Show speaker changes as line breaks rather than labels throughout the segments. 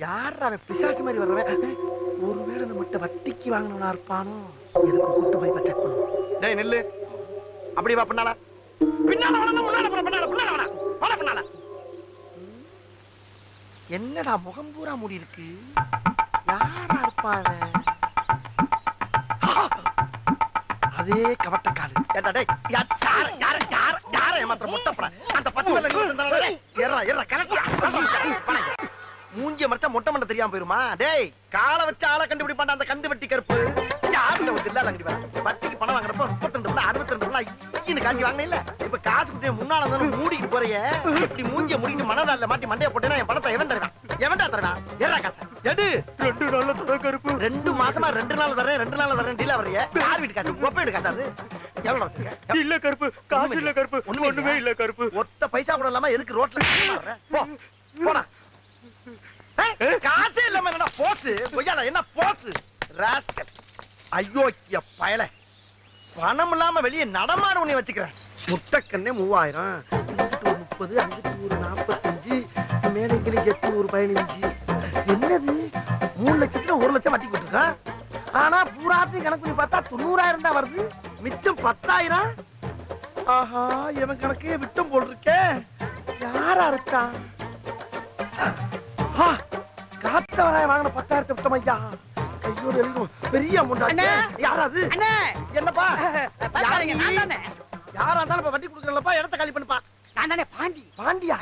யார் அவன் பிசாசு மாதிரி வர்றவன்? ஒருவேளை நம்மகிட்ட வட்டிக்கு வாங்கினவனா இருப்பானோ? எதுக்கு கூட்டு போய் செக் பண்ணுவோம். டேய் நில்லு. அப்படி வா பின்னால. பின்னால வரணும், முன்னால போற, பின்னால பின்னால வர. வர பின்னால. என்னடா முகம் பூரா மூடி இருக்கு? யாரா இருப்பாங்க? அதே கவட்டக்காலு. ஏண்டா டேய், யார ஏமாத்துற முட்டப்பற? அந்த 10 பேர்ல நீ வந்தனால டேய், ஏறா கலக்கு. மூஞ்சிய மறைச்சா மொட்டை மண்டை தெரியாம போயிருமா? டேய், காலை வச்சு ஆளை கண்டுபிடிப்பான்டா அந்த கந்து வெட்டி கருப்பு. யாருல ஒரு இல்ல அங்கடி வர. வட்டிக்கு பணம் வாங்குறப்ப 32 ரூபாய் 62 ரூபாய் ஈன்னு காஞ்சி வாங்குனே இல்ல. இப்ப காசு கொடுத்து முன்னால வந்து மூடிட்டு போறியே. இப்படி மூஞ்சிய மூடிட்டு மனதால மாட்டி மண்டைய போட்டேனா என் பணத்தை எவன் தருவான்? எவன்டா தருவான்? ஏறா காசு. எடு. 2 நாள்ல தர கருப்பு. 2 மாசமா 2 நாள்ல தரேன் 2 நாள்ல தரேன் டீலா வரையே. யார் வீட்டு காசு? ஒப்பே வீட்டு காசு. எவ்வளவு வச்சிருக்க? இல்ல கருப்பு. காசு இல்ல கருப்பு. ஒண்ணுமே இல்ல கருப்பு. ஒத்த பைசா கூட இல்லாம எதுக்கு ரோட்ல வர்ற? போ. போடா. காசே இல்லாம என்ன போச்சு? கொய்யால என்ன போச்சு? ராஸ்கல். ஐயோக்கிய பயல. பணம் இல்லாம வெளியே நடமாட உன்னை வச்சுக்கிறேன். முட்டைக்கண்ணே 3000. 30 5 45 மேலே கிளி 8 15. என்னது 3 லட்சத்துல 1 லட்சம் வட்டி கொடுத்துருக்கா. ஆனா பூராத்தையும் கணக்கு பண்ணி பார்த்தா 90,000 தான் வருது. மிச்சம் 10,000. ஆஹா, இவன் கணக்கே விட்டம் போல் இருக்கே. யாரா இருக்கா? காத்தவராய வாங்கின 10,000 விட்டம் ஐயா. கையோட எழுதும் பெரிய அமௌண்ட். யாராது? என்னப்பா யாரா இருந்தாலும் வட்டி கொடுக்குறப்பா இடத்த காலி பண்ணுப்பா. நான் தானே பாண்டி. பாண்டியா?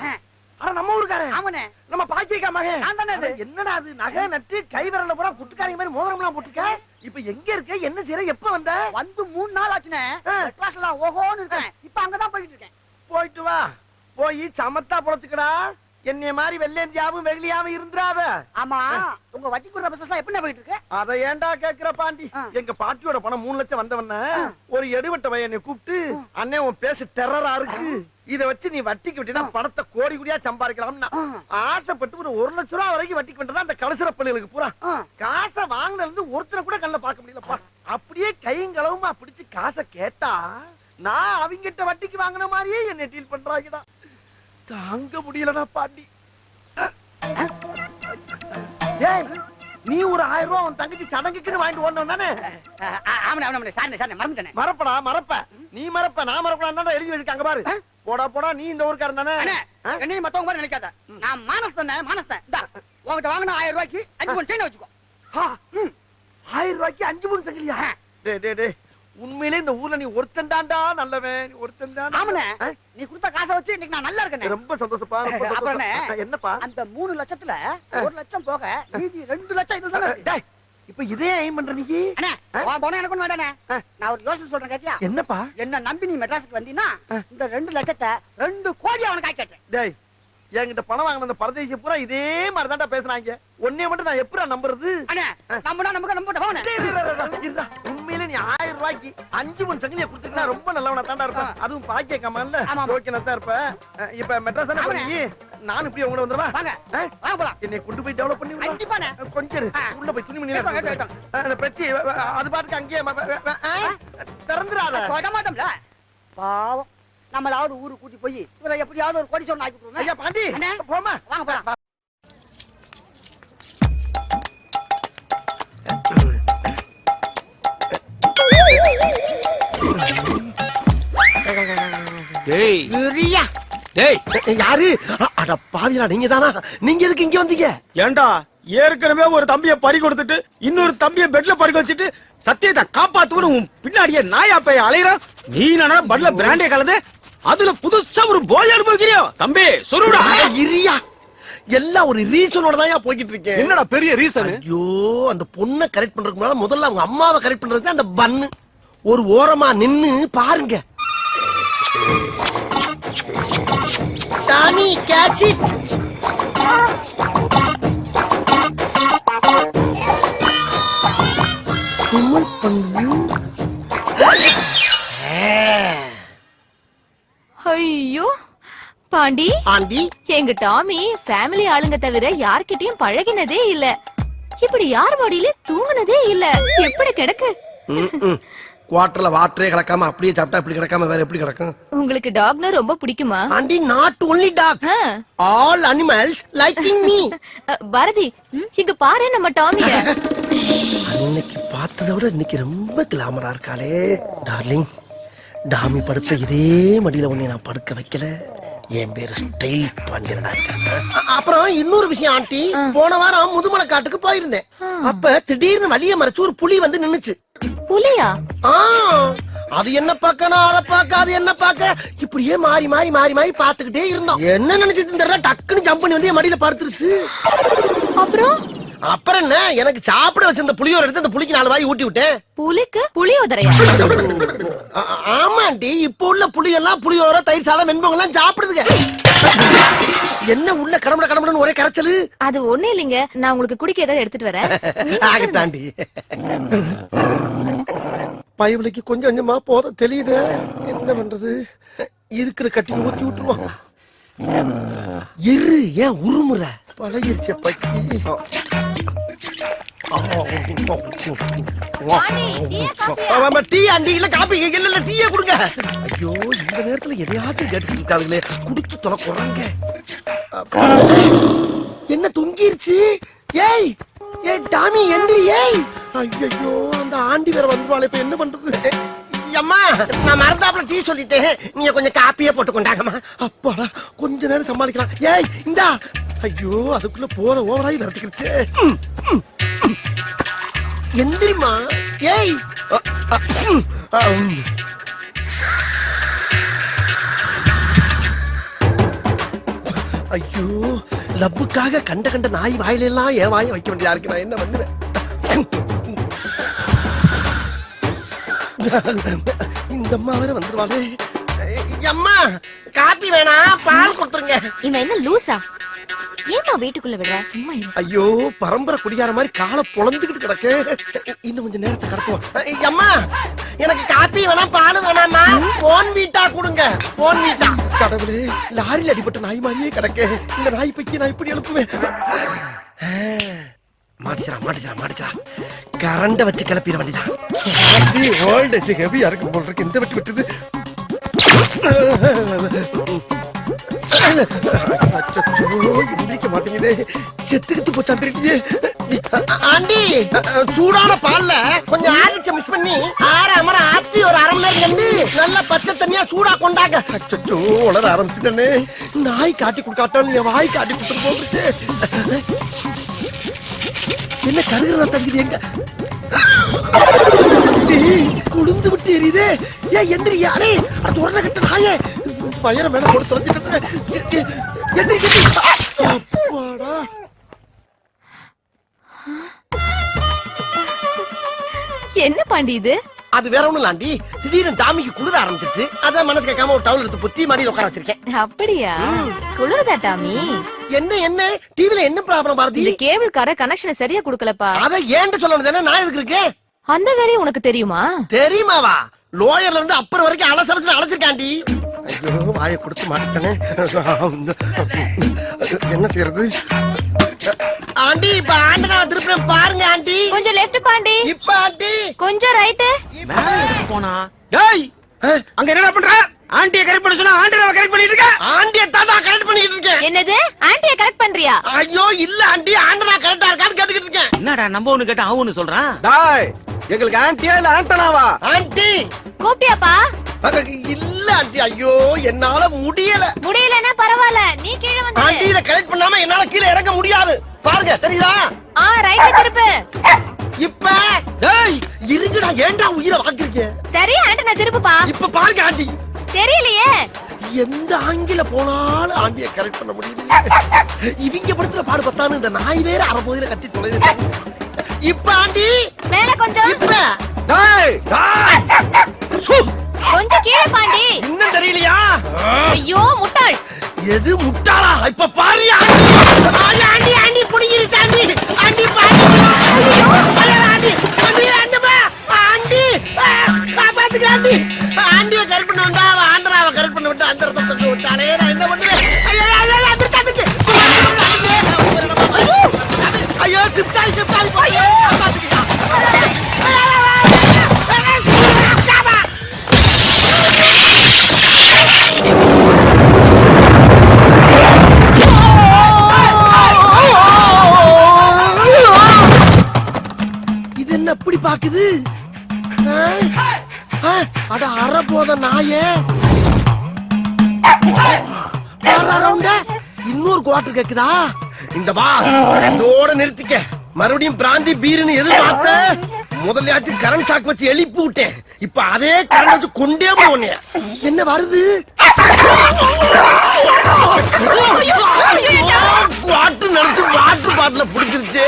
ஆனா நம்ம ஊருக்காரன். ஆமாண்ணே, நம்ம பாக்கியக்கா மகன். நான் தானே. என்னடா அது நகை நட்டு கை விரல்ல பூரா குட்டுக்காரங்க மாதிரி மோதிரம்லாம் போட்டுக்க. இப்ப எங்க இருக்க? என்ன செய்யற? எப்ப வந்த? வந்து 3 நாள் ஆச்சுனே. கிளாஸ்ல ஓஹோன்னு இருக்கேன். இப்ப அங்கதான் போயிட்டு இருக்கேன். போயிட்டு வா. போய் சமத்தா பொழைச்சுக்கடா. என்னைய மாதிரி வெள்ளேந்தியாவும் வெகுளியாவும் இருந்துராத. ஆமா, உங்க வட்டி குடுற பிசினஸ் எப்படி போயிட்டு இருக்கு? அத ஏன்டா கேக்குற பாண்டி? எங்க பாட்டியோட பணம் 3 லட்சம் வந்தவன ஒரு எடுவட்ட பையனை கூப்பிட்டு, அண்ணே உன் பேச டெரரா இருக்கு, இத வச்சு நீ வட்டிக்கு விட்டினா பணத்தை கோடி கோடியா சம்பாதிக்கலாம்னா ஆசைப்பட்டு ஒரு 1 லட்சம் ரூபாய் வரைக்கும் வட்டிக்கு விட்டா அந்த கலசர பள்ளிகளுக்கு பூரா காசை வாங்கினதுல இருந்து ஒருத்தரை கூட கண்ணில் பார்க்க முடியலப்பா. அப்படியே கைங்களவுமா பிடிச்சு காசை கேட்டா நான் அவங்கிட்ட வட்டிக்கு வாங்கின மாதிரியே என்னை டீல் பண்றாங்கடா. தாங்க முடியலடா பாண்டி. நீ ஒரு 1000 ரூபாய் உன் தங்கச்சி சடங்குக்குன்னு வாங்கிட்டு ஓடணும் தானே? மறப்படா மறப்ப. நீ மறப்ப நான் மறப்படா எழுதி வச்சிருக்காங்க பாரு. போடா போடா, நீ இந்த ஊருக்காரன் தானே? என்னையும் மத்தவங்க மாதிரி நினைக்காத. நான் மானஸ் தானே, மானஸ் தான். உங்ககிட்ட வாங்கின 1000 ரூபாய்க்கு 5 பவுன் செயின் வச்சுக்கோ. 1000 ரூபாய்க்கு 5 பவுன் சங்கிலியா? டே உண்மையிலே இந்த ஊர்ல நீ ஒருத்தன்டாண்டா நல்லவன். ஒருத்தன்டாண்டா. ஆமாண்ணே, நீ கொடுத்த காசை வச்சு இன்னைக்கு நான் நல்லா இருக்கேன். ரொம்ப சந்தோஷப்பா. என்னப்பா அந்த 3 லட்சத்துல 1 லட்சம் போக மீதி 2 லட்சம் இதுதான். இப்ப இதே எய்ம் பண்ற நீ? அண்ணே போனா எனக்கு ஒண்ணு வேண்டானே. நான் ஒரு யோசனை சொல்றேன் கேட்டியா? என்னப்பா? என்ன நம்பி நீ மெட்ராஸுக்கு வந்தீனா இந்த 2 லட்சத்தை 2 கோடி அவனுக்கு ஆக்கிட்டேன். டேய், என்கிட்ட பணம் வாங்கின அந்த பரதேசி பூரா இதே மாதிரி தான்டா பேசுறாங்க. ஒன்னே மட்டும் நான் எப்படா நம்புறது? அண்ணே நம்புனா நமக்கு நம்ப போனே. உண்மையிலே நீ 1000 ரூபாய்க்கு 5 பவுன் சங்கிலியை கொடுத்தீங்கன்னா ரொம்ப நல்லவனா தான்டா இருப்பேன். அதுவும் பாக்கிய கமான்ல ஓகேனா தான் இருப்ப. இப்ப மெட்ராஸ் தானே போறீங்க? நான் இப்படி உங்கள வந்துறவா? வாங்க வாங்க போலாம். என்னை கொண்டு போய் டெவலப் பண்ணி விடுங்க. கண்டிப்பானே. கொஞ்சம் உள்ள போய் துணி மணில அந்த பெட்டி அது பாட்டுக்கு அங்கேயே திறந்துறாத. போட மாட்டோம்ல பாவம். நம்மளாவது ஊரு கூட்டி போய் இவரை எப்படியாவது ஒரு கோடீஸ்வரன் ஆக்கி விட்டுருவோம். ஐயா பாண்டி போமா, வாங்க போலாம்.
டேய் யூரியா. டேய்
யாரு? அட பாவியா, நீங்க தானா? நீங்க எதுக்கு இங்க வந்தீங்க?
ஏண்டா ஏற்கனவே ஒரு தம்பிய பறி கொடுத்துட்டு இன்னொரு தம்பிய பெட்ல பறி வச்சுட்டு சத்தியத்தை காப்பாத்துன்னு உன் பின்னாடியே நாயா பைய அலையற. நீ என்ன பட்ல பிராண்டே கலந்து அதுல புதுசா ஒரு போய் அனுபவிக்கிறியோ? தம்பி சொல்லுடா.
இரியா, எல்லாம் ஒரு ரீசனோட தான் போய்கிட்டு இருக்கேன்.
என்னடா பெரிய ரீசன்?
ஐயோ, அந்த பொண்ணை கரெக்ட் பண்றதுக்கு முன்னால முதல்ல அவங்க அம்மாவை கரெக்ட் பண்றதுக்கு அந்த பன்னு ஒரு ஓரமா நின்னு பாருங்க. சாமி கேட்ச் இட். குமல் பண்ணு.
ஐயோ பாண்டி,
ஆண்டி,
எங்க டாமி ஃபேமிலி ஆளுங்க தவிர யார்கிட்டயும் பழகினதே இல்ல. இப்படி யார் மடியில தூங்குனதே இல்ல. எப்படி கிடக்கு?
குவார்டர்ல வாட்டரே கலக்காம அப்படியே சாப்பிட்டா இப்படி கிடக்காம வேற எப்படி கிடக்கும்?
உங்களுக்கு டாக்னா ரொம்ப பிடிக்குமா?
Aunty not only dog, all animals liking me.
Bharathi, இங்க பாரு நம்ம டாமிய.
அன்னைக்கு பார்த்ததை விட இன்னைக்கு ரொம்ப கிளாமரா இருக்காளே. டார்லிங், டாமி படுத்த இதே மடியில உன்னை நான் படுக்க வைக்கல. என் பேரு ஸ்டைல் பாண்டியனா. அப்புறம் இன்னொரு விஷயம் ஆண்டி, போன வாரம் முதுமலை காட்டுக்கு போயிருந்தேன். அப்ப திடீர்னு வழிய மறைச்சு ஒரு புலி வந்து நின்னுச்சு.
புலியா?
அது என்ன பாக்க, நான் அதை பாக்க, அது என்ன பாக்க, இப்படியே மாறி மாறி மாறி மாறி பாத்துக்கிட்டே இருந்தோம். என்ன நினைச்சது தெரியல, டக்குன்னு ஜம்ப் பண்ணி வந்து என் மடியில படுத்துருச்சு. அப்புறம் என்ன, எனக்கு சாப்பிட வச்சிருந்த புளியோர எடுத்து அந்த புலிக்கு 4 வாய் ஊட்டி விட்டேன்.
புலிக்கு புளியோதரையா?
ஆமாண்டி, இப்ப உள்ள புலி எல்லாம் புளியோர, தயிர் சாதம், வெண்பொங்கல் எல்லாம் சாப்பிடுதுங்க. என்ன உள்ள கடம்பட கடம்படன்னு ஒரே கரைச்சலு.
அது ஒண்ணு இல்லைங்க, நான் உங்களுக்கு குடிக்க ஏதாவது எடுத்துட்டு வரேன்.
ஆகட்டாண்டி. பயவுலைக்கு கொஞ்சம் கொஞ்சமா போத தெரியுது. என்ன பண்றது, இருக்கிற கட்டி ஊத்தி விட்டுருவோம். இரு, ஏன் உருமுற, பழகிருச்ச பக்கி. டீ ஆண்டி, இல்ல காபி, இல்ல டீயே கொடுங்க. ஐயோ, இந்த நேரத்துல எதையாச்சும் கேட்டுட்டு இருக்காதுங்களே, குடிச்சு தொலை குறங்க. என்ன தொங்கிருச்சு? ஏய் ஏய் டாமி, எந்திரி. ஏய், ஐயோ, அந்த ஆண்டி வேற வந்துருவாளே, இப்ப என்ன பண்றது? அம்மா, நான் மறந்தாப்புல டீ சொல்லிட்டேன், நீங்க கொஞ்சம் காப்பியே போட்டு கொண்டாங்கம்மா. அப்பாடா, கொஞ்ச நேரம் சமாளிக்கலாம். ஏய் இந்தா. ஐயோ, அதுக்குள்ள போத ஓவராய் வரத்துக்கிடுச்சு. எந்திரிமா. ஏய், ஐயோ, லவ்வுக்காக கண்ட கண்ட நாய் வாயில எல்லாம் என் வாயை வைக்க வேண்டியதா இருக்கு. நான் என்ன பண்ணுவேன்? இந்த அம்மா வேற வந்துருவாளே. அம்மா, காப்பி வேணாம், பால் கொடுத்துருங்க.
இவன் என்ன லூசா? ஏமா வீட்டுக்குள்ள விடுற? சும்மா இரு.
ஐயோ, பரம்பரை குடியார மாதிரி காலை பொளந்துகிட்டு கிடக்கு. இன்னும் கொஞ்சம் நேரத்தை கடத்துவோம். அம்மா, எனக்கு காப்பி வேணாம், பால் வேணாமா, போன் வீட்டா கொடுங்க. போன் வீட்டா. கடவுளே, லாரியில் அடிபட்ட நாய் மாதிரியே கிடக்கு. இந்த நாய் பைக்கி நான் இப்படி எழுப்புவேன். மாட்டிச்சா கரண்ட வச்சு கிளப்பிட வேண்டியதான். ஓல்டேஜ் ஹெவியா இருக்கு போல் இருக்கு. இந்த வெட்டி விட்டுது. எந்திரிக்க மாட்டேங்குதே, செத்துக்கிட்டு போச்சா தெரியலையே. ஆண்டி, சூடான பால்ல கொஞ்சம் ஆரிச்ச மிஸ் பண்ணி அரை ஆத்தி ஒரு அரை மணி நேரம் கண்டு நல்ல பச்சை தண்ணியா சூடா கொண்டாங்க. அச்சோ, உளர ஆரம்பிச்சுட்டே. நாய் காட்டி கொடுக்காட்டாலும் என் வாய் காட்டி கொடுத்துட்டு போகுது. என்ன கருகிற தகுதி எங்க குளிந்து விட்டு எரியுதே. ஏன் எந்திரி, யாரே அது உடனே கட்ட நாயே, பயிர மேல போட்டு தொலைச்சிட்டு. அப்பாடா,
என்ன பாண்டி இது?
அது வேற ஒண்ணும் இல்லாண்டி, திடீர்னு டாமிக்கு குளிர ஆரம்பிச்சிருச்சு. அதான் மனசு கேட்காம ஒரு டவுல் எடுத்து புத்தி மடியில் உட்கார வச்சிருக்கேன்.
அப்படியா? குளிருதா டாமி?
என்ன டிவில என்ன ப்ராப்ளம் பாரதி?
இந்த கேபிள் கார கனெக்ஷனை சரியா குடுக்கலப்பா.
அத ஏன்ட்டு சொல்லணும் தானே, நான் எதுக்கு இருக்கேன்?
அந்த வேலையை உனக்கு தெரியுமா?
தெரியுமாவா? லோயர்ல இருந்து அப்பர் வரைக்கும் அலசலத்துல அழைச்சிருக்காண்டி. ஐயோ, வாயை கொடுத்து மாட்டேனே. என்ன செய்யறது? ஆண்டி, இப்ப ஆண்டனா திருப்பி பாருங்க ஆண்டி.
கொஞ்சம் லெஃப்ட் பாண்டி.
இப்ப ஆண்டி
கொஞ்சம் ரைட்.
போனா டேய், அங்க என்னடா பண்ற? ஆண்டியை கரெக்ட் பண்ண சொன்னா ஆண்டனை கரெக்ட் பண்ணிட்டு இருக்க.
ஆண்டியை தாத்தா கரெக்ட் பண்ணிட்டு இருக்கேன்.
என்னது, ஆண்டியை கரெக்ட் பண்றியா?
ஐயோ இல்ல ஆண்டி, ஆண்டனா கரெக்டா இருக்கான்னு கேட்டுக்கிட்டு இருக்கேன்.
என்னடா நம்ம ஒண்ணு கேட்டா அவன் ஒண்ணு சொல்றான். டேய், எங்களுக்கு ஆண்டியா இல்ல ஆண்டனாவா?
ஆண்டி
கூப்பிட்டியாப்பா?
இல்ல ஆண்டி, ஐயோ என்னால
முடியலன்னா பரவாயில்ல, நீ கீழே வந்து.
ஆண்டி, இத கரெக்ட் பண்ணாம என்னால கீழே இறங்க முடியாது. பாருங்க, தெரியுதா?
ரைட் திருப்பு.
இப்ப டேய் இருங்கடா, ஏன்டா உயிரை வாங்குறீங்க?
சரி, ஆண்டனா திருப்புப்பா.
இப்ப பாருங்க ஆண்டி.
தெரியலையே,
எந்த ஆங்கில போனாலும் ஆண்டியை கரெக்ட் பண்ண முடியல. இவங்க படுத்துற பாடு பத்தானு இந்த நாய் வேற அரைபோதில கத்தி தொலைது. இப்ப ஆண்டி
மேல கொஞ்சம்.
இப்ப டேய் சு
கொஞ்சம் கீழே பாண்டி.
இன்னும் தெரியலையா?
ஐயோ முட்டாள்.
எது முட்டாளா? இப்ப பாரு ஆண்டி. ஆண்டி ஆண்டி புடிங்கிருச்சு ஆண்டி. ஆண்டி பாரு. ஐயோ ஆண்டி ஆண்டி ஆண்டி ஆண்டி காப்பாத்துங்க ஆண்டி. ஆண்டியை கரெக்ட் பண்ண வந்தா ஆண்டராவை கரெக்ட் பண்ண விட்டு அந்த ரத்தத்தை விட்டாலே நான் என்ன பண்ணுவேன்? ஐயோ ஐயோ சிப்டாய் காப்பாத்துங்க. என்ன அப்படி பாக்குது அட அற போத நாயே இன்னொரு குவார்டர் கேக்குதா இந்த வா இதோட நிறுத்திக்க மறுபடியும் பிராந்தி பீருன்னு எதிர்பார்த்த முதல்லையாச்சும் கரண்ட் ஷாக் வச்சு எழுப்பி விட்டேன் இப்ப அதே கரண்ட் வச்சு கொண்டே போனேன் என்ன வருது குவார்டர் நினைச்சு வாட்டர் பாட்டில புடிச்சிருச்சு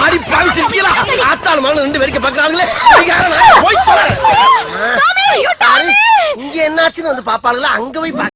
அடி பாவி சிரிக்கலாம் ஆத்தாள் மேல ரெண்டு வேடிக்கை பாக்குறாங்களே இங்க என்னாச்சுன்னு வந்து பாப்பாங்களா அங்க போய்